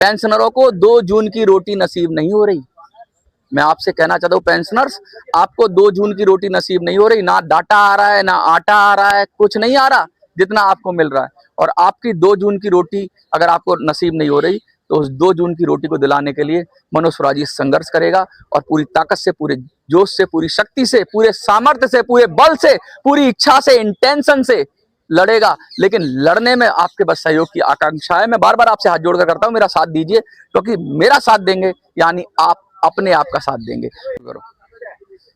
पेंशनरों को 2 जून की रोटी नसीब नहीं हो रही। मैं आपसे कहना चाहता हूँ पेंशनर्स, आपको 2 जून की रोटी नसीब नहीं हो रही। ना डाटा आ रहा है, ना आटा आ रहा है, कुछ नहीं आ रहा जितना आपको मिल रहा है। और आपकी 2 जून की रोटी अगर आपको नसीब नहीं हो रही तो उस 2 जून की रोटी को दिलाने के लिए मनोज स्वराज संघर्ष करेगा और पूरी ताकत से, पूरे जोश से, पूरी शक्ति से, पूरे सामर्थ्य से, पूरे बल से, पूरी इच्छा से, इंटेंशन से लड़ेगा। लेकिन लड़ने में आपके बस सहयोग की आकांक्षा है। मैं बार बार आपसे हाथ जोड़कर करता हूं, मेरा साथ दीजिए, क्योंकि मेरा साथ देंगे यानी आप अपने आप का साथ देंगे।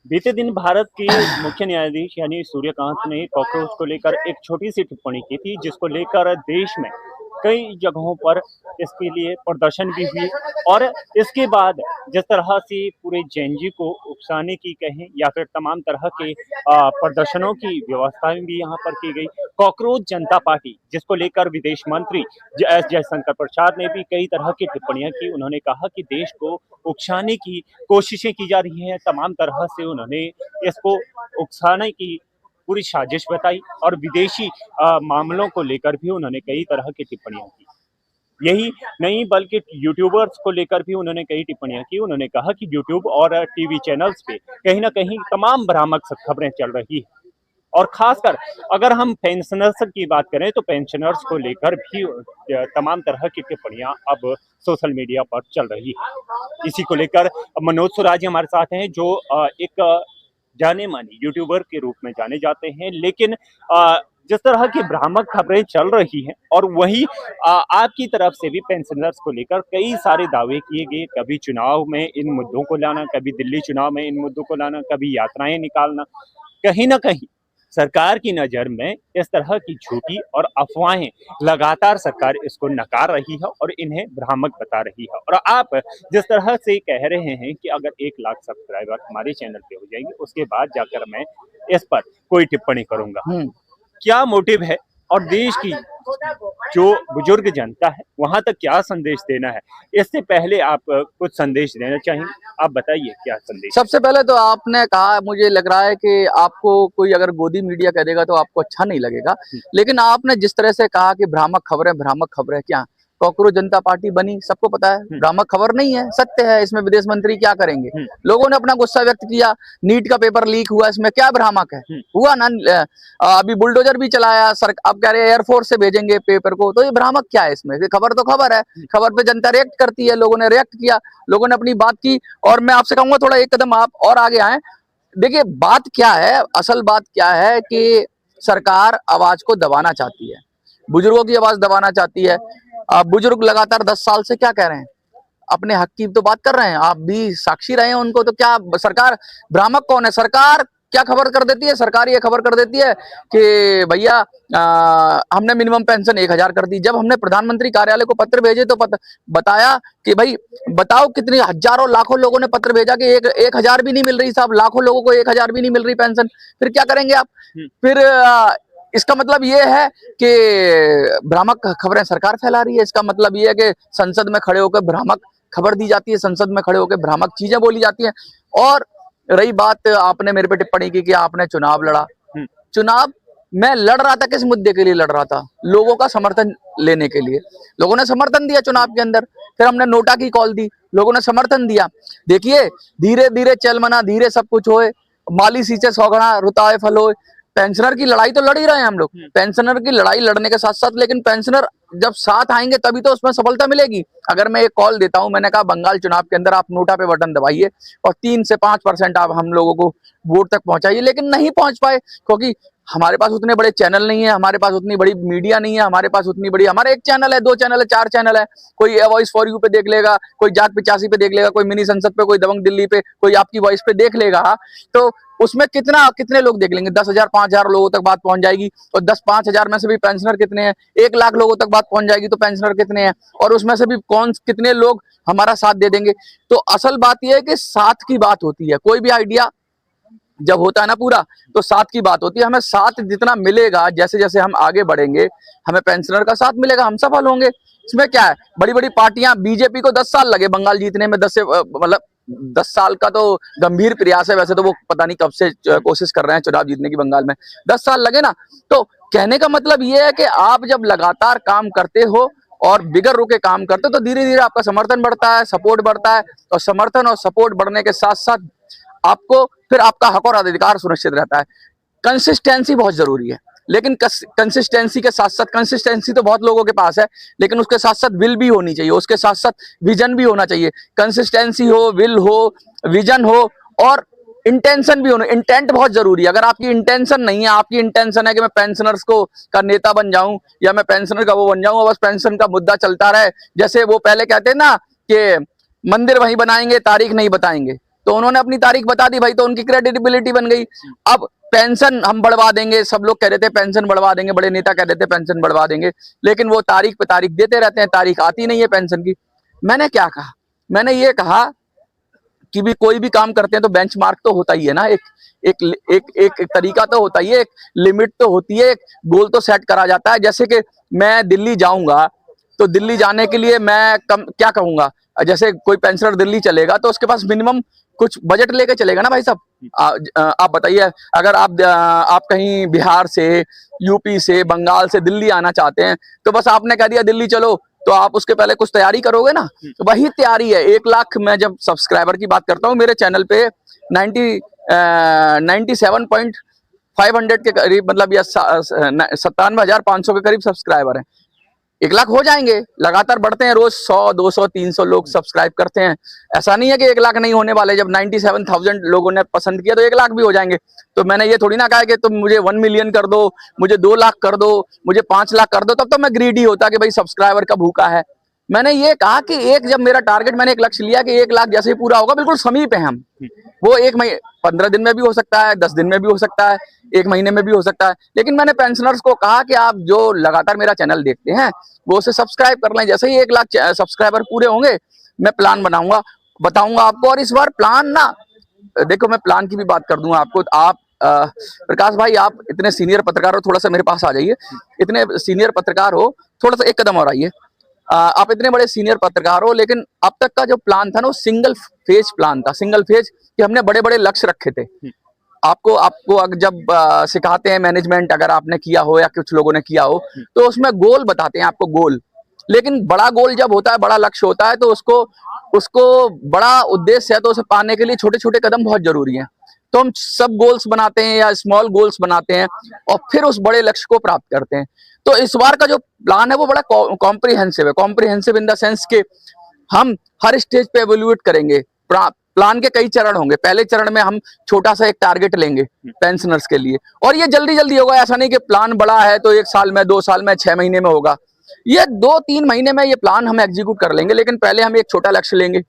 बीते दिन भारत के मुख्य न्यायाधीश यानी सूर्यकांत ने कॉकरोच को लेकर एक छोटी सी टिप्पणी की थी, जिसको लेकर देश में कई जगहों पर इसके लिए प्रदर्शन भी हुए। और इसके बाद जिस तरह से पूरे जेएनयू को उकसाने की कहें या फिर तमाम तरह के प्रदर्शनों की व्यवस्थाएं भी यहाँ पर की गई। कॉकरोच जनता पार्टी, जिसको लेकर विदेश मंत्री एस जयशंकर प्रसाद ने भी कई तरह की टिप्पणियां की। उन्होंने कहा कि देश को उकसाने की कोशिशें की जा रही हैं, तमाम तरह से उन्होंने इसको उकसाने की पूरी साजिश बताई और विदेशी मामलों को लेकर भी उन्होंने कई तरह की टिप्पणियां की। यही नहीं बल्कि यूट्यूबर्स को लेकर भी उन्होंने कई टिप्पणियां की। उन्होंने कहा कि यूट्यूब और टीवी चैनल्स पे कहीं ना कहीं तमाम भ्रामक खबरें चल रही है। और खासकर अगर हम पेंशनर्स की बात करें तो पेंशनर्स को लेकर भी तमाम तरह की टिप्पणियां अब सोशल मीडिया पर चल रही है। इसी को लेकर मनोज स्वराज हमारे साथ हैं, जो एक जाने माने यूट्यूबर के रूप में जाने जाते हैं। लेकिन जिस तरह की भ्रामक खबरें चल रही हैं और वही आपकी तरफ से भी पेंशनर्स को लेकर कई सारे दावे किए गए, कभी चुनाव में इन मुद्दों को लाना, कभी दिल्ली चुनाव में इन मुद्दों को लाना, कभी यात्राएं निकालना, कहीं ना कहीं सरकार की नजर में इस तरह की झूठी और अफवाहें लगातार सरकार इसको नकार रही है और इन्हें भ्रामक बता रही है। और आप जिस तरह से कह रहे हैं कि अगर 1 लाख सब्सक्राइबर हमारे चैनल पे हो जाएंगे उसके बाद जाकर मैं इस पर कोई टिप्पणी करूंगा, क्या मोटिव है और देश की जो बुजुर्ग जनता है वहां तक क्या संदेश देना है? इससे पहले आप कुछ संदेश देना चाहेंगे, आप बताइए क्या संदेश। सबसे पहले तो आपने कहा, मुझे लग रहा है कि आपको कोई अगर गोदी मीडिया कह देगा तो आपको अच्छा नहीं लगेगा। लेकिन आपने जिस तरह से कहा कि भ्रामक खबरें, क्या कॉकरोच जनता पार्टी बनी? सबको पता है भ्रामक खबर नहीं है, सत्य है। इसमें विदेश मंत्री क्या करेंगे? लोगों ने अपना गुस्सा व्यक्त किया, नीट का पेपर लीक हुआ, इसमें क्या भ्रामक है? हुआ ना, अभी बुलडोजर भी चलाया सर, अब कह रहे हैं एयरफोर्स से भेजेंगे पेपर को, तो ये भ्रामक क्या है इसमें? खबर तो खबर है, खबर पे जनता रिएक्ट करती है। लोगों ने रिएक्ट किया, लोगों ने अपनी बात की। और मैं आपसे कहूंगा थोड़ा एक कदम आप और आगे आए। देखिए बात क्या है, असल बात क्या है कि सरकार आवाज को दबाना चाहती है, बुजुर्गों की आवाज दबाना चाहती है। बुजुर्ग लगातार 10 साल से क्या कह रहे हैं? अपने हक की तो बात कर रहे हैं, आप भी साक्षी रहे हैं उनको। तो क्या सरकार भ्रामक कौन है? सरकार क्या खबर कर देती है? सरकार ये खबर कर देती है कि भैया हमने मिनिमम पेंशन 1000 कर दी। जब हमने प्रधानमंत्री कार्यालय को पत्र भेजे तो बताया कि भाई बताओ कितने हजारों लाखों लोगों ने पत्र भेजा कि 1000 भी नहीं मिल रही साहब, लाखों लोगों को 1000 भी नहीं मिल रही पेंशन। फिर क्या करेंगे आप? फिर इसका मतलब ये है कि भ्रामक खबरें सरकार फैला रही है। इसका मतलब ये है कि संसद में खड़े होकर भ्रामक खबर दी जाती है, संसद में खड़े होकर भ्रामक चीजें बोली जाती हैं। और रही बात, आपने मेरे पे टिप्पणी की कि आपने चुनाव लड़ा। चुनाव मैं लड़ रहा था, किस मुद्दे के लिए लड़ रहा था? लोगों का समर्थन लेने के लिए। लोगों ने समर्थन दिया चुनाव के अंदर, फिर हमने नोटा की कॉल दी, लोगों ने समर्थन दिया। देखिए धीरे धीरे चल मना, धीरे सब कुछ होए, माली सींचे सौगड़ा रुताए फल होए। पेंशनर की लड़ाई तो लड़ ही रहे हैं हम लोग, पेंशनर की लड़ाई लड़ने के साथ साथ, लेकिन पेंशनर जब साथ आएंगे तभी तो उसमें सफलता मिलेगी। अगर मैं एक कॉल देता हूं, मैंने कहा बंगाल चुनाव के अंदर आप नोटा पे बटन दबाइए और 3 से 5% आप हम लोगों को वोट तक पहुंचाइए, लेकिन नहीं पहुंच पाए क्योंकि हमारे पास उतने बड़े चैनल नहीं है, हमारे पास उतनी बड़ी मीडिया नहीं है, हमारे पास उतनी बड़ी, हमारे 1 चैनल है, 2 चैनल है, 4 चैनल है। कोई वॉइस फॉर यू पे देख लेगा, कोई जाग 85 पे देख लेगा, कोई मिनी संसद पे, कोई दबंग दिल्ली पे, कोई आपकी वॉइस पे देख लेगा। तो उसमें कितने लोग देख लेंगे? 10,000 5,000 लोगों तक बात पहुंच जाएगी। और 10-5,000 में से भी पेंशनर कितने हैं? 1 लाख लोगों तक बात पहुंच जाएगी तो पेंशनर कितने हैं? और उसमें से भी कितने लोग हमारा साथ दे देंगे? तो असल बात यह है कि साथ की बात होती है। कोई भी आइडिया जब होता है ना पूरा, तो साथ की बात होती है। हमें साथ जितना मिलेगा, जैसे जैसे हम आगे बढ़ेंगे, हमें पेंशनर का साथ मिलेगा, हम सफल होंगे। इसमें क्या है, बड़ी बड़ी पार्टियां, बीजेपी को 10 साल लगे बंगाल जीतने में, 10 साल का तो गंभीर प्रयास है। वैसे तो वो पता नहीं कब से कोशिश कर रहे हैं चुनाव जीतने की बंगाल में, 10 साल लगे ना। तो कहने का मतलब ये है कि आप जब लगातार काम करते हो और बिगर रुके काम करते हो तो धीरे धीरे आपका समर्थन बढ़ता है, सपोर्ट बढ़ता है, और समर्थन और सपोर्ट बढ़ने के साथ साथ आपको फिर आपका हक और अधिकार सुनिश्चित रहता है। कंसिस्टेंसी बहुत जरूरी है, लेकिन कंसिस्टेंसी के साथ साथ, कंसिस्टेंसी तो बहुत लोगों के पास है, लेकिन उसके साथ साथ विल भी होनी चाहिए, उसके साथ साथ विजन भी होना चाहिए। कंसिस्टेंसी हो, विल हो, विजन हो और इंटेंशन भी होना। इंटेंट बहुत जरूरी है। अगर आपकी इंटेंशन नहीं है, आपकी इंटेंशन है कि मैं पेंशनर्स को का नेता बन जाऊं या मैं पेंशनर का वो बन जाऊं और बस पेंशन का मुद्दा चलता रहे, जैसे वो पहले कहते हैं ना कि मंदिर वहीं बनाएंगे, तारीख नहीं बताएंगे, तो उन्होंने अपनी तारीख बता दी भाई, तो उनकी क्रेडिबिलिटी बन गई। अब पेंशन हम बढ़वा देंगे, सब लोग कह रहे थे पेंशन बढ़वा देंगे, बड़े नेता कह रहे थे पेंशन बढ़वा देंगे, लेकिन वो तारीख पे तारीख देते रहते हैं, तारीख आती नहीं है पेंशन की। मैंने क्या कहा? मैंने ये कहा कि भी कोई भी काम करते हैं तो बेंचमार्क तो होता ही है ना, एक तरीका तो होता ही है, एक लिमिट तो होती है, एक गोल तो सेट करा जाता है। जैसे कि मैं दिल्ली जाऊंगा तो दिल्ली जाने के लिए मैं क्या कहूंगा, जैसे कोई पेंशनर दिल्ली चलेगा तो उसके पास मिनिमम कुछ बजट लेके चलेगा ना भाई साहब। आप बताइए, अगर आप कहीं बिहार से, यूपी से, बंगाल से दिल्ली आना चाहते हैं तो बस आपने कह दिया दिल्ली चलो, तो आप उसके पहले कुछ तैयारी करोगे ना, तो वही तैयारी है। 1 लाख, मैं जब सब्सक्राइबर की बात करता हूँ, मेरे चैनल पे 97.500 के करीब, मतलब या 97,500 के करीब सब्सक्राइबर हैं। 1 लाख हो जाएंगे, लगातार बढ़ते हैं, रोज 100, 200, 300 लोग सब्सक्राइब करते हैं। ऐसा नहीं है कि 1 लाख नहीं होने वाले। जब 97,000 लोगों ने पसंद किया तो 1 लाख भी हो जाएंगे। तो मैंने ये थोड़ी ना कहा कि तुम मुझे 1 मिलियन कर दो, मुझे 2 लाख कर दो, मुझे 5 लाख कर दो, तब तो मैं ग्रीडी होता कि भाई सब्सक्राइबर का भूखा है। मैंने ये कहा कि जब मेरा टारगेट, मैंने एक लक्ष्य लिया कि 1 लाख जैसे ही पूरा होगा, बिल्कुल समीप है हम, वो 1 महीने 15 दिन में भी हो सकता है, 10 दिन में भी हो सकता है, 1 महीने में भी हो सकता है। लेकिन मैंने पेंशनर्स को कहा कि आप जो लगातार मेरा चैनल देखते हैं वो उसे सब्सक्राइब कर लें। जैसे ही 1 लाख सब्सक्राइबर पूरे होंगे, मैं प्लान बनाऊंगा, बताऊंगा आपको। और इस बार प्लान ना, देखो मैं प्लान की भी बात कर दूंगा आपको। आप प्रकाश भाई, आप इतने सीनियर पत्रकार हो, थोड़ा सा मेरे पास आ जाइए। इतने सीनियर पत्रकार हो, थोड़ा सा एक कदम और आइए। आप इतने बड़े सीनियर पत्रकार हो, लेकिन अब तक का जो प्लान था ना, वो सिंगल फेज प्लान था। सिंगल फेज कि हमने बड़े बड़े लक्ष्य रखे थे। आपको जब सिखाते हैं मैनेजमेंट, अगर आपने किया हो या कुछ लोगों ने किया हो, तो उसमें गोल बताते हैं आपको, गोल। लेकिन बड़ा गोल जब होता है, बड़ा लक्ष्य होता है, तो उसको बड़ा उद्देश्य है, तो उसे पाने के लिए छोटे छोटे कदम बहुत जरूरी हैं। तो हम सब गोल्स बनाते हैं या स्मॉल गोल्स बनाते हैं और फिर उस बड़े लक्ष्य को प्राप्त करते हैं। तो इस बार का जो प्लान है वो बड़ा कॉम्प्रिहेंसिव है। कॉम्प्रिहेंसिव इन द सेंस के हम हर स्टेज पे एवेल्युएट करेंगे। प्लान के कई चरण होंगे। पहले चरण में हम छोटा सा एक टारगेट लेंगे पेंशनर्स के लिए, और ये जल्दी जल्दी होगा। ऐसा नहीं कि प्लान बड़ा है तो 1 साल में, 2 साल में, 6 महीने में होगा। ये 2-3 महीने में ये प्लान हम एग्जीक्यूट कर लेंगे। लेकिन पहले हम एक छोटा लक्ष्य लेंगे।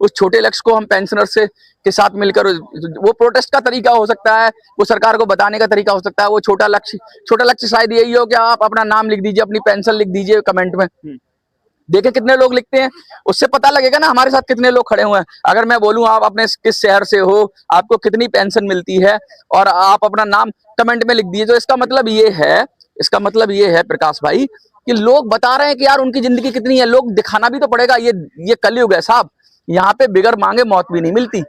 उस छोटे लक्ष्य को हम पेंशनर्स के साथ मिलकर, वो प्रोटेस्ट का तरीका हो सकता है, वो सरकार को बताने का तरीका हो सकता है। वो छोटा लक्ष्य शायद यही हो कि आप अपना नाम लिख दीजिए, अपनी पेंशन लिख दीजिए कमेंट में। देखे कितने लोग लिखते हैं, उससे पता लगेगा ना हमारे साथ कितने लोग खड़े हुए हैं। अगर मैं बोलूं आप अपने किस शहर से हो, आपको कितनी पेंशन मिलती है, और आप अपना नाम कमेंट में लिख दीजिए, तो इसका मतलब ये है प्रकाश भाई कि लोग बता रहे हैं कि यार उनकी जिंदगी कितनी है। लोग दिखाना भी तो पड़ेगा। ये कलयुग है साहब। यहाँ पे बिगर मांगे मौत भी नहीं मिलती,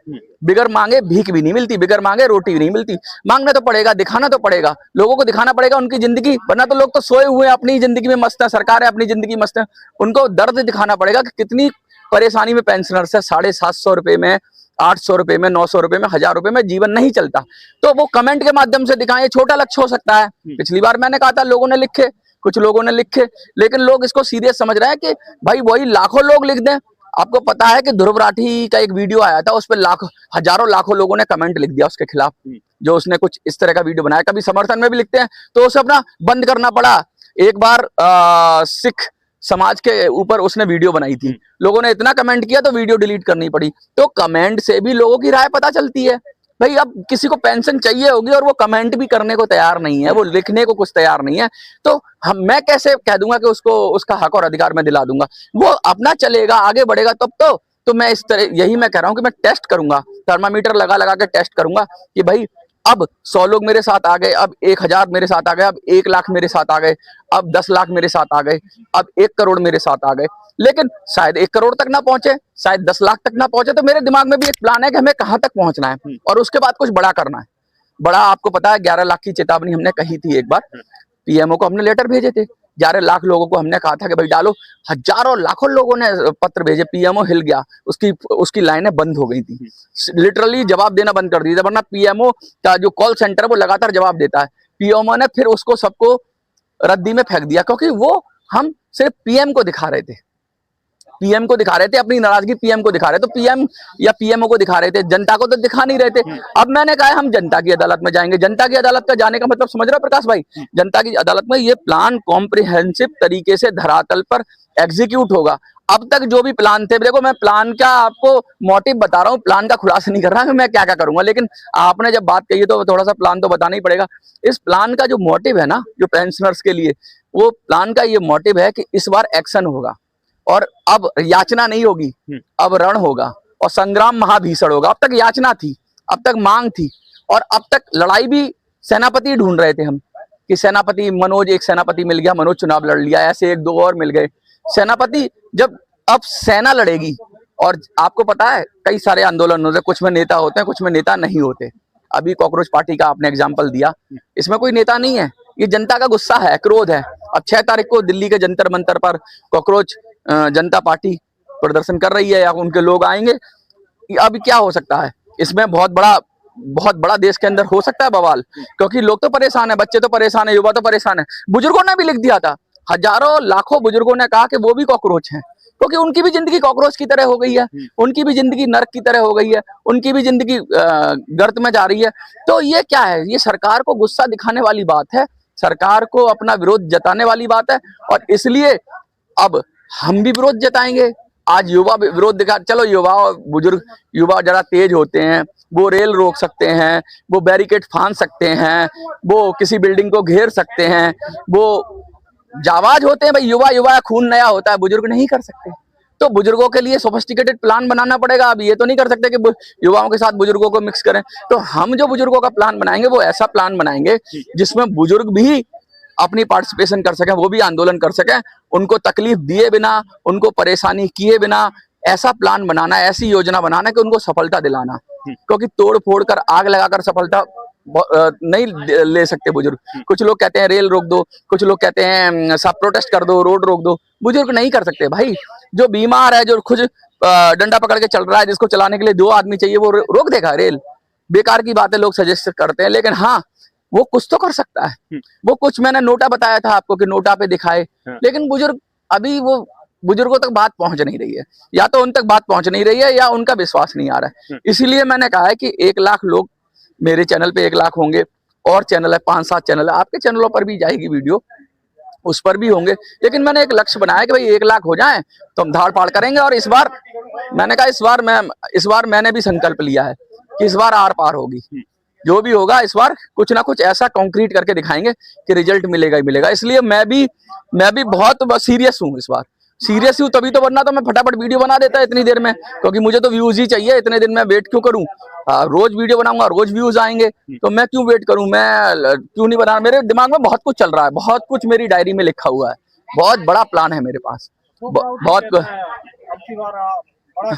बिगर मांगे भीख भी नहीं मिलती, बिगर मांगे रोटी भी नहीं मिलती। मांगना तो पड़ेगा, दिखाना तो पड़ेगा, लोगों को दिखाना पड़ेगा उनकी जिंदगी। वरना तो लोग तो सोए हुए हैं, अपनी जिंदगी में मस्त है, सरकार है अपनी जिंदगी मस्त है। उनको दर्द दिखाना पड़ेगा कि कितनी परेशानी में पेंशनर्स है। 750 रुपए में, 800 रुपए में, 900 रुपए में, 1000 रुपए में जीवन नहीं चलता। तो वो कमेंट के माध्यम से दिखाएं। छोटा लक्ष्य हो सकता है। पिछली बार मैंने कहा था, लोगों ने लिखे, कुछ लोगों ने लिखे, लेकिन लोग इसको सीरियस समझ रहे हैं कि भाई वही लाखों लोग लिख दें। आपको पता है कि ध्रुव राठी का एक वीडियो आया था, उस पर हजारों लाखों लोगों ने कमेंट लिख दिया उसके खिलाफ, जो उसने कुछ इस तरह का वीडियो बनाया। कभी समर्थन में भी लिखते हैं, तो उसे अपना बंद करना पड़ा। एक बार सिख समाज के ऊपर उसने वीडियो बनाई थी, लोगों ने इतना कमेंट किया तो वीडियो डिलीट करनी पड़ी। तो कमेंट से भी लोगों की राय पता चलती है। भाई अब किसी को पेंशन चाहिए होगी और वो कमेंट भी करने को तैयार नहीं है, वो लिखने को कुछ तैयार नहीं है, तो मैं कैसे कह दूंगा कि उसको उसका हक और अधिकार मैं दिला दूंगा। वो अपना चलेगा, आगे बढ़ेगा, तब तो मैं इस तरह, यही मैं कह रहा हूं कि मैं टेस्ट करूंगा, थर्मामीटर लगा लगा के टेस्ट करूंगा कि भाई अब 100 लोग मेरे साथ आ गए, अब 1000 मेरे साथ आ गए, अब 1 लाख मेरे साथ आ गए, अब 10 लाख मेरे साथ आ गए, अब 1 करोड़ मेरे साथ आ गए। लेकिन शायद 1 करोड़ तक ना पहुंचे, शायद 10 लाख तक ना पहुंचे। तो मेरे दिमाग में भी एक प्लान है कि हमें कहां तक पहुंचना है और उसके बाद कुछ बड़ा करना है। बड़ा, आपको पता है 11 लाख की चेतावनी हमने कही थी एक बार, पीएमओ को हमने लेटर भेजे थे 11 लाख लोगों को हमने कहा था कि भाई डालो, हजारों लाखों लोगों ने पत्र भेजे, पीएमओ हिल गया, उसकी लाइनें बंद हो गई थी, लिटरली जवाब देना बंद कर दिया था। वरना पीएमओ का जो कॉल सेंटर है वो लगातार जवाब देता है, पीएमओ ने फिर उसको सबको रद्दी में फेंक दिया, क्योंकि वो हम सिर्फ पीएम को दिखा रहे थे, पीएम को दिखा रहे थे, अपनी नाराजगी पीएम को दिखा रहे थे, तो पीएम या पीएमओ को दिखा रहे थे, जनता को तो दिखा नहीं रहे थे। अब मैंने कहा हम जनता की अदालत में जाएंगे। जनता की अदालत का जाने का मतलब समझ रहे हो प्रकाश भाई? जनता की अदालत में ये प्लान कॉम्प्रिहेंसिव तरीके से धरातल पर एग्जीक्यूट होगा। अब तक जो भी प्लान थे, देखो मैं प्लान का आपको मोटिव बता रहा हूँ, प्लान का खुलासा नहीं कर रहा कि मैं क्या क्या करूंगा, लेकिन आपने जब बात कही है तो थोड़ा सा प्लान तो बताना ही पड़ेगा। इस प्लान का जो मोटिव है ना, जो पेंशनर्स के लिए, वो प्लान का ये मोटिव है कि इस बार एक्शन होगा और अब याचना नहीं होगी, अब रण होगा और संग्राम महाभीषण होगा। अब तक याचना थी, अब तक मांग थी, और अब तक लड़ाई भी सेनापति ढूंढ रहे थे हम कि सेनापति मनोज, एक सेनापति मिल गया, मनोज चुनाव लड़ लिया, ऐसे एक दो और मिल गए सेनापति। जब अब सेना लड़ेगी, और आपको पता है कई सारे आंदोलन होते हैं, कुछ में नेता होते हैं, कुछ में नेता नहीं होते। अभी कॉकरोच पार्टी का आपने एग्जाम्पल दिया, इसमें कोई नेता नहीं है, ये जनता का गुस्सा है, क्रोध है। अब 6 तारीख को दिल्ली के जंतर मंतर पर कॉकरोच जनता पार्टी प्रदर्शन कर रही है, या उनके लोग आएंगे। अब क्या हो सकता है इसमें? बहुत बड़ा देश के अंदर हो सकता है बवाल, क्योंकि लोग तो परेशान है, बच्चे तो परेशान है, युवा तो परेशान है। बुजुर्गों ने भी लिख दिया था, हजारों लाखों बुजुर्गों ने कहा कि वो भी कॉकरोच हैं, क्योंकि उनकी भी जिंदगी कॉकरोच की तरह हो गई है, उनकी भी जिंदगी नर्क की तरह हो गई है, उनकी भी जिंदगी गर्त में जा रही है। तो ये क्या है? ये सरकार को गुस्सा दिखाने वाली बात है, सरकार को अपना विरोध जताने वाली बात है, और इसलिए अब हम भी विरोध जताएंगे। आज युवा विरोध दिखा, चलो युवा और बुजुर्ग, युवा जरा तेज होते हैं, वो रेल रोक सकते हैं, वो बैरिकेड फांद सकते हैं, वो किसी बिल्डिंग को घेर सकते हैं, वो जाबाज होते हैं भाई। युवा खून नया होता है, बुजुर्ग नहीं कर सकते। तो बुजुर्गों के लिए सोफिस्टिकेटेड प्लान बनाना पड़ेगा। अब ये तो नहीं कर सकते कि युवाओं के साथ बुजुर्गों को मिक्स करें। तो हम जो बुजुर्गों का प्लान बनाएंगे वो ऐसा प्लान बनाएंगे जिसमें बुजुर्ग भी अपनी पार्टिसिपेशन कर सकें, वो भी आंदोलन कर सकें, उनको तकलीफ दिए बिना, उनको परेशानी किए बिना ऐसा प्लान बनाना, ऐसी योजना बनाना कि उनको सफलता दिलाना। क्योंकि तोड़ फोड़ कर, आग लगाकर सफलता नहीं ले सकते बुजुर्ग। कुछ लोग कहते हैं रेल रोक दो, कुछ लोग कहते हैं सब प्रोटेस्ट कर दो, रोड रोक दो। बुजुर्ग नहीं कर सकते भाई। जो बीमार है, जो खुद डंडा पकड़ के चल रहा है, जिसको चलाने के लिए 2 आदमी चाहिए, वो रोक देगा रेल? बेकार की बातें लोग सजेस्ट करते हैं, लेकिन हाँ वो कुछ तो कर सकता है। वो कुछ, मैंने नोटा बताया था आपको कि नोटा पे दिखाए, लेकिन बुजुर्ग अभी वो बुजुर्गों तक बात पहुंच नहीं रही है, या तो उन तक बात पहुंच नहीं रही है या उनका विश्वास नहीं आ रहा है। इसीलिए मैंने कहा है कि 1 लाख लोग मेरे चैनल पे 1 लाख होंगे, और चैनल है 5-7 चैनल है, आपके चैनलों पर भी जाएगी वीडियो, उस पर भी होंगे। लेकिन मैंने एक लक्ष्य बनाया कि भाई 1 लाख हो जाए तो हम धाड़ पाड़ करेंगे। और इस बार मैंने कहा, इस बार मैंने भी संकल्प लिया है कि इस बार आर पार होगी। जो भी होगा इस बार कुछ ना कुछ ऐसा कंक्रीट करके दिखाएंगे कि रिजल्ट मिलेगा ही मिलेगा। इसलिए मैं भी बहुत सीरियस हूँ इस बार। सीरियस हूँ तभी तो, वरना तो मैं फटाफट वीडियो बना देता इतनी देर में, क्योंकि मुझे तो व्यूज ही चाहिए। इतने दिन मैं वेट क्यों करूँ? रोज वीडियो बनाऊंगा, रोज व्यूज आएंगे, तो मैं क्यों वेट करूं? मैं क्यों नहीं बना? मेरे दिमाग में बहुत कुछ चल रहा है, बहुत कुछ मेरी डायरी में लिखा हुआ है, बहुत बड़ा प्लान है मेरे पास, बहुत बड़ा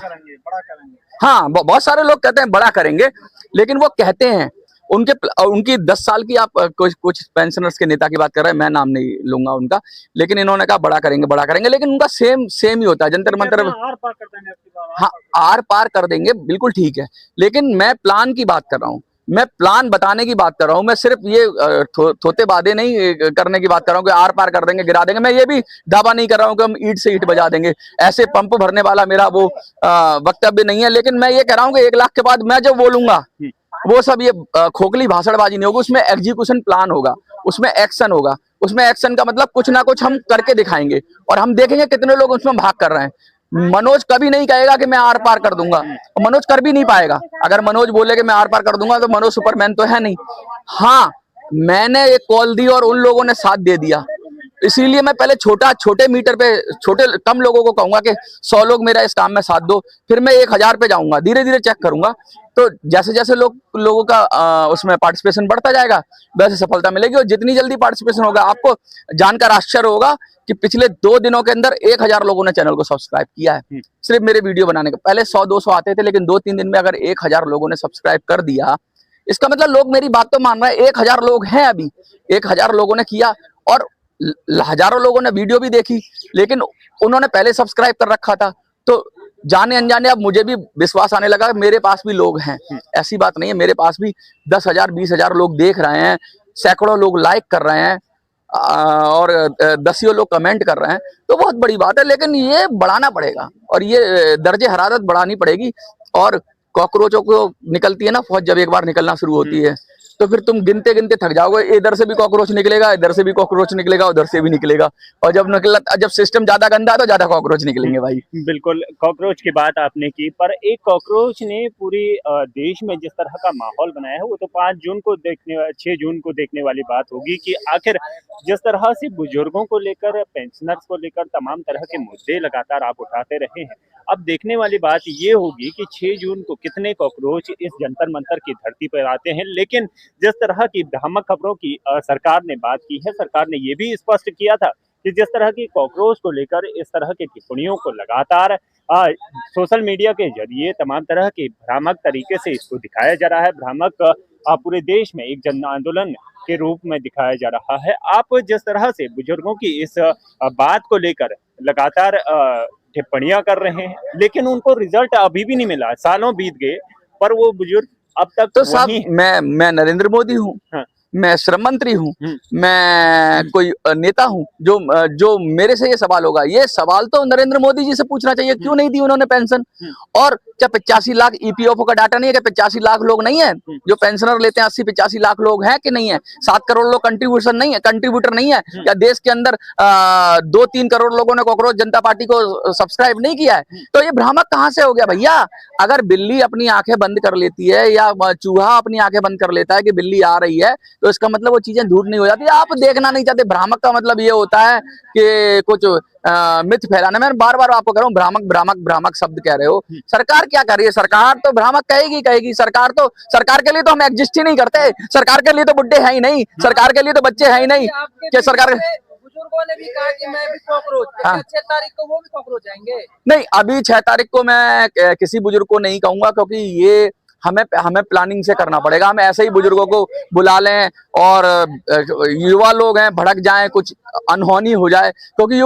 करेंगे। हाँ, बहुत सारे लोग कहते हैं बड़ा करेंगे, लेकिन वो कहते हैं उनकी 10 साल की, आप कुछ पेंशनर्स के नेता की बात कर रहे हैं, मैं नाम नहीं लूंगा उनका, लेकिन इन्होंने कहा बड़ा करेंगे, लेकिन उनका सेम ही होता है। जंतर मंतर, हाँ आर पार कर देंगे, बिल्कुल ठीक है, लेकिन मैं प्लान की बात कर रहा हूँ, मैं प्लान बताने की बात कर रहा हूँ। मैं सिर्फ ये थोते बादे नहीं करने की बात कर रहा हूँ कि आर पार कर देंगे, गिरा देंगे। मैं ये भी दावा नहीं कर रहा हूँ कि हम ईंट से ईंट बजा देंगे, ऐसे पंप भरने वाला मेरा वो वक्तव्य नहीं है। लेकिन मैं ये कह रहा हूँ कि 1 लाख के बाद मैं जब बोलूंगा वो सब ये खोखली भाषणबाजी नहीं होगी, उसमें एग्जीक्यूशन प्लान होगा, उसमें एक्शन होगा। उसमें एक्शन का मतलब कुछ ना कुछ हम करके दिखाएंगे, और हम देखेंगे कितने लोग उसमें भाग कर रहे हैं। मनोज कभी नहीं कहेगा कि मैं आर पार कर दूंगा, मनोज कर भी नहीं पाएगा। अगर मनोज बोले कि मैं आर पार कर दूंगा तो मनोज सुपरमैन तो है नहीं। हाँ, मैंने एक कॉल दी और उन लोगों ने साथ दे दिया, इसीलिए मैं पहले छोटे मीटर पे कम लोगों को कहूंगा कि 100 लोग मेरा इस काम में साथ दो, फिर मैं 1000 पे जाऊंगा, धीरे धीरे चेक करूंगा। तो जैसे जैसे लोगों का उसमें पार्टिसिपेशन बढ़ता जाएगा वैसे सफलता मिलेगी। और जितनी जल्दी पार्टिसिपेशन होगा, आपको जानकर आश्चर्य होगा कि पिछले 2 दिनों के अंदर 1000 लोगों ने चैनल को सब्सक्राइब किया है, सिर्फ मेरे वीडियो बनाने का। पहले 100-200 आते थे, लेकिन 2-3 दिन में अगर 1000 लोगों ने सब्सक्राइब कर दिया, इसका मतलब लोग मेरी बात तो मान रहे हैं। 1000 लोग हैं, अभी 1000 लोगों ने किया। और हजारों लोगों ने वीडियो भी देखी, लेकिन उन्होंने पहले सब्सक्राइब कर रखा था, तो जाने अनजाने अब मुझे भी विश्वास आने लगा, मेरे पास भी लोग हैं, ऐसी बात नहीं है, मेरे पास भी 10,000 20,000 लोग देख रहे हैं, सैकड़ों लोग लाइक कर रहे हैं, और दसियों लोग कमेंट कर रहे हैं, तो बहुत बड़ी बात है। लेकिन ये बढ़ाना पड़ेगा और ये दर्जे हरारत बढ़ानी पड़ेगी। और कॉकरोचों को निकलती है ना फौज, जब एक बार निकलना शुरू होती है तो फिर तुम गिनते गिनते थक जाओगे, इधर से भी कॉकरोच निकलेगा, इधर से भी कॉकरोच निकलेगा, उधर से भी निकलेगा, और जब सिस्टम ज्यादा गंदा है तो ज्यादा कॉकरोच निकलेंगे भाई। बिल्कुल, कॉकरोच की बात आपने की, पर एक कॉकरोच ने पूरी देश में जिस तरह का माहौल बनाया है, वो तो 6 जून को देखने वाली बात होगी कि आखिर जिस तरह से बुजुर्गों को लेकर, पेंशनर्स को लेकर तमाम तरह के मुद्दे लगातार आप उठाते रहे हैं, अब देखने वाली बात ये होगी कि 6 जून को कितने कॉकरोच इस जंतर मंतर की धरती पर आते हैं। लेकिन जिस तरह की भ्रामक खबरों की सरकार ने बात की है, सरकार ने ये भी स्पष्ट किया था कि जिस तरह की कॉकरोच को लेकर इस तरह की टिप्पणियों को लगातार सोशल मीडिया के जरिए तमाम तरह के भ्रामक तरीके से इसको दिखाया जा रहा है, भ्रामक पूरे देश में एक जन आंदोलन के रूप में दिखाया जा रहा है। आप जिस तरह से बुजुर्गों की इस बात को लेकर लगातार टिप्पणियां कर रहे हैं, लेकिन उनको रिजल्ट अभी भी नहीं मिला, सालों बीत गए, पर वो बुजुर्ग अब तक तो साहब मैं नरेंद्र मोदी हूँ, हाँ। मैं श्रम मंत्री हूँ, मैं कोई नेता हूँ, जो मेरे से ये सवाल होगा, ये सवाल तो नरेंद्र मोदी जी से पूछना चाहिए, क्यों नहीं दी उन्होंने पेंशन। और क्या 85 लाख ईपीएफओ का डाटा नहीं है कि 85 लाख लोग नहीं है जो पेंशनर लेते हैं, 80-85 लाख लोग हैं कि नहीं है, 7 करोड़ लोग कंट्रीब्यूटर नहीं है, या देश के अंदर 2-3 करोड़ लोगों ने कॉकरोच जनता पार्टी को सब्सक्राइब नहीं किया है। तो ये भ्रामक कहाँ से हो गया भैया। अगर बिल्ली अपनी आंखें बंद कर लेती है या चूहा अपनी आंखें बंद कर लेता है कि बिल्ली आ रही है, तो इसका मतलब वो चीजें दूर नहीं हो जाती। आप देखना नहीं चाहते। भ्रामक का मतलब ये होता है कि कुछ मिथ फैलाना। मैं बार बार आपको कह रहा हूँ, भ्रामक भ्रामक भ्रामक शब्द कह रहे हो। सरकार क्या कर रही है? सरकार तो भ्रामक कहेगी। सरकार के लिए तो हम एग्जिस्ट ही नहीं करते। सरकार के लिए तो बुड्ढे हैं ही नहीं, सरकार के लिए तो बच्चे हैं ही नहीं कि सरकार। बुजुर्गों ने भी कहा कि मैं भी कॉकरोच, 6 तारीख को वो भी कॉकरोच आएंगे। नहीं, अभी 6 तारीख को मैं किसी बुजुर्ग को नहीं कहूंगा, क्योंकि ये हमें प्लानिंग से करना पड़ेगा। हम ऐसे ही बुजुर्गों को बुला लें और युवा लोग हैं, भड़क जाएं, कुछ अनहोनी हो जाए, क्योंकि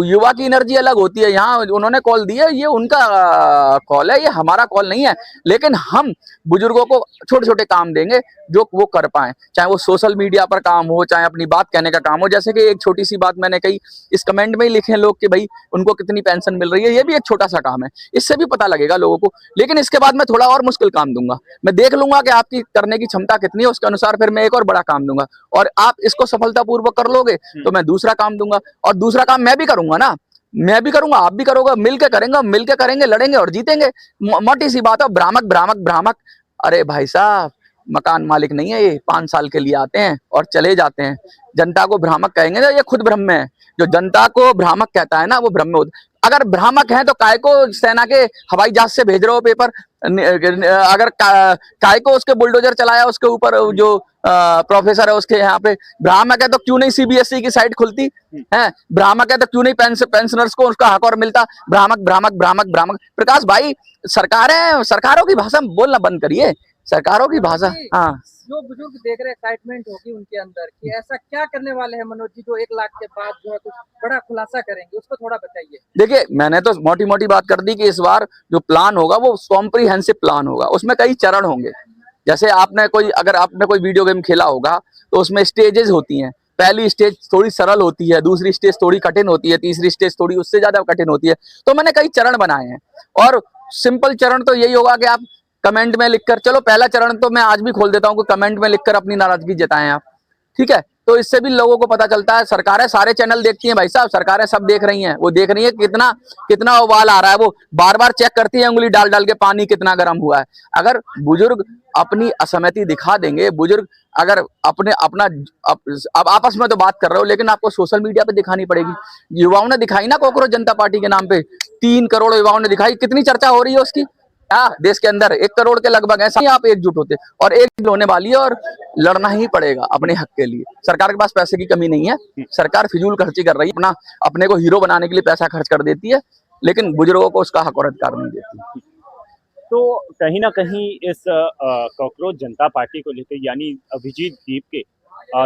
युवा की एनर्जी अलग होती है। यहाँ उन्होंने कॉल दी है, ये उनका कॉल है, ये हमारा कॉल नहीं है। लेकिन हम बुजुर्गों को छोटे छोटे काम देंगे जो वो कर पाए, चाहे वो सोशल मीडिया पर काम हो, चाहे अपनी बात कहने का काम हो। जैसे कि एक छोटी सी बात मैंने कही, इस कमेंट में ही लिखे लोग कि भाई उनको कितनी पेंशन मिल रही है, ये भी एक छोटा सा काम है, इससे भी पता लगेगा लोगों को। लेकिन इसके बाद मैं थोड़ा और मुश्किल काम दूंगा, मैं देख लूंगा कि आपकी करने की क्षमता कितनी है, उसके अनुसार फिर मैं एक और बड़ा काम दूंगा। और आप इसको सफलतापूर्वक कर लोगे तो मैं दूसरा काम दूंगा, और दूसरा काम मैं भी करूंगा ना, मैं भी करूंगा, आप भी करोगे, मिलकर करेंगे, लड़ेंगे और जीतेंगे। मोटी सी बात है। भ्रामक अरे भाई साहब, मकान मालिक नहीं है ये, 5 साल के लिए आते हैं और चले जाते हैं। जनता को भ्रामक कहेंगे ना, ये खुद भ्रम में है। जो जनता को भ्रामक कहता है ना, वो भ्रम में होता। अगर भ्रामक है तो काय को सेना के हवाई जहाज से भेज रहे हो पेपर? अगर काय को उसके बुलडोजर चलाया उसके ऊपर, जो प्रोफेसर है उसके यहाँ पे। भ्रामक है तो क्यों नहीं सीबीएसई की साइट खुलती है? भ्रामक है तो क्यों नहीं पेंशनर्स को उसका हक और मिलता? भ्रामक। प्रकाश भाई, सरकारों की भाषा बोलना बंद करिए, सरकारों की भाषा। हाँ, जो बुजुर्ग देख रहे, एक्साइटमेंट होगी उनके अंदर कि ऐसा क्या करने वाले हैं मनोज जी जो 1 लाख के बाद जो है कुछ बड़ा खुलासा करेंगे, उसको थोड़ा बताइए। देखिए, मैंने तो मोटी मोटी बात कर दी कि इस बार जो प्लान होगा वो कॉम्प्रिहेंसिव प्लान होगा। उसमें कई चरण होंगे। जैसे अगर आपने कोई वीडियो गेम खेला होगा तो उसमें स्टेजेस होती हैं। पहली स्टेज थोड़ी सरल होती है, दूसरी स्टेज थोड़ी कठिन होती है, तीसरी स्टेज थोड़ी उससे ज्यादा कठिन होती है। तो मैंने कई चरण बनाए हैं, और सिंपल चरण तो यही होगा कि आप कमेंट में लिखकर, चलो पहला चरण तो मैं आज भी खोल देता हूँ कि कमेंट में लिखकर अपनी नाराजगी जताएं आप, ठीक है? तो इससे भी लोगों को पता चलता है। सरकारें सारे चैनल देखती हैं भाई साहब, सरकारें सब देख रही हैं। वो देख रही है कितना उबाल आ रहा है, वो बार बार चेक करती है उंगली डाल डाल के पानी कितना गर्म हुआ है। अगर बुजुर्ग अपनी असहमति दिखा देंगे, बुजुर्ग अगर अब आपस में तो बात कर रहे हो, लेकिन आपको सोशल मीडिया पे दिखानी पड़ेगी। युवाओं ने दिखाई ना कॉकरोच जनता पार्टी के नाम पे, 3 करोड़ युवाओं ने दिखाई। कितनी चर्चा हो रही है उसकी? देश के अंदर 1 करोड़ के लगभग है। आप एकजुट होते, और एक होने वाली है, और लड़ना ही पड़ेगा अपने हक के लिए। सरकार के पास पैसे की कमी नहीं है, सरकार फिजूल खर्ची कर रही है, अपने को हीरो बनाने के लिए पैसा खर्च कर देती है, लेकिन बुजुर्गों को उसका हक और अधिकार नहीं देती। तो कहीं ना कहीं इस कॉकरोच जनता पार्टी को लेकर, यानी अभिजीत दीप के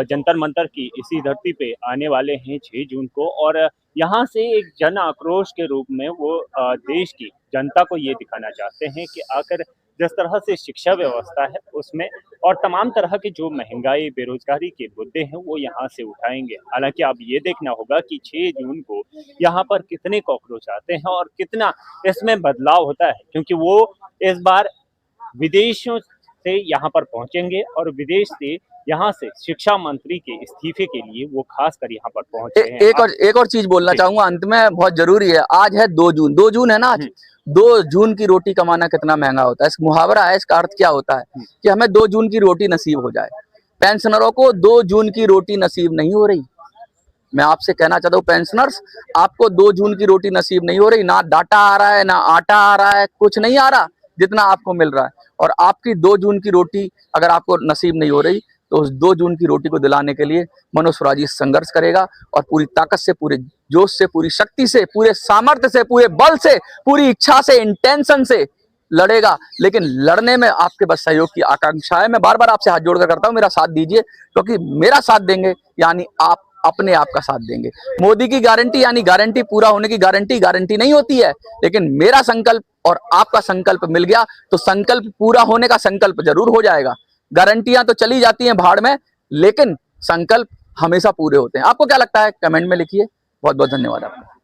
जंतर मंतर की इसी धरती पे आने वाले हैं 6 जून को, और यहाँ से एक जन आक्रोश के रूप में वो देश की जनता को ये दिखाना चाहते हैं कि आखिर जिस तरह से शिक्षा व्यवस्था है उसमें और तमाम तरह के जो महंगाई बेरोजगारी के मुद्दे हैं वो यहाँ से उठाएंगे। हालांकि अब ये देखना होगा कि 6 जून को यहाँ पर कितने कॉकरोच आते हैं और कितना इसमें बदलाव होता है, क्योंकि वो इस बार विदेशों से यहाँ पर पहुंचेंगे और विदेश से यहाँ से शिक्षा मंत्री के इस्तीफे के लिए वो खासकर यहाँ पर पहुंचे हैं। एक और चीज बोलना चाहूंगा अंत में, बहुत जरूरी है। आज है 2 जून, 2 जून है ना आज। 2 जून की रोटी कमाना कितना महंगा होता है। इस मुहावरा है, इसका अर्थ क्या होता है कि हमें 2 जून की रोटी नसीब हो जाए। पेंशनरों को 2 जून की रोटी नसीब नहीं हो रही। मैं आपसे कहना चाहता हूँ पेंशनर्स, आपको 2 जून की रोटी नसीब नहीं हो रही। ना डाटा आ रहा है, ना आटा आ रहा है, कुछ नहीं आ रहा जितना आपको मिल रहा है। और आपकी 2 जून की रोटी अगर आपको नसीब नहीं हो रही तो उस 2 जून की रोटी को दिलाने के लिए मनोज स्वराज संघर्ष करेगा और पूरी ताकत से, पूरे जोश से, पूरी शक्ति से, पूरे सामर्थ्य से, पूरे बल से, पूरी इच्छा से, इंटेंशन से लड़ेगा। लेकिन लड़ने में आपके बस सहयोग की आकांक्षा है। मैं बार बार आपसे हाथ जोड़कर करता हूं, मेरा साथ दीजिए, क्योंकि मेरा साथ देंगे यानी आप अपने आप का साथ देंगे। मोदी की गारंटी यानी गारंटी पूरा होने की गारंटी नहीं होती है, लेकिन मेरा संकल्प और आपका संकल्प मिल गया तो संकल्प पूरा होने का संकल्प जरूर हो जाएगा। गारंटियां तो चली जाती हैं भाड़ में, लेकिन संकल्प हमेशा पूरे होते हैं। आपको क्या लगता है कमेंट में लिखिए। बहुत बहुत धन्यवाद आपका।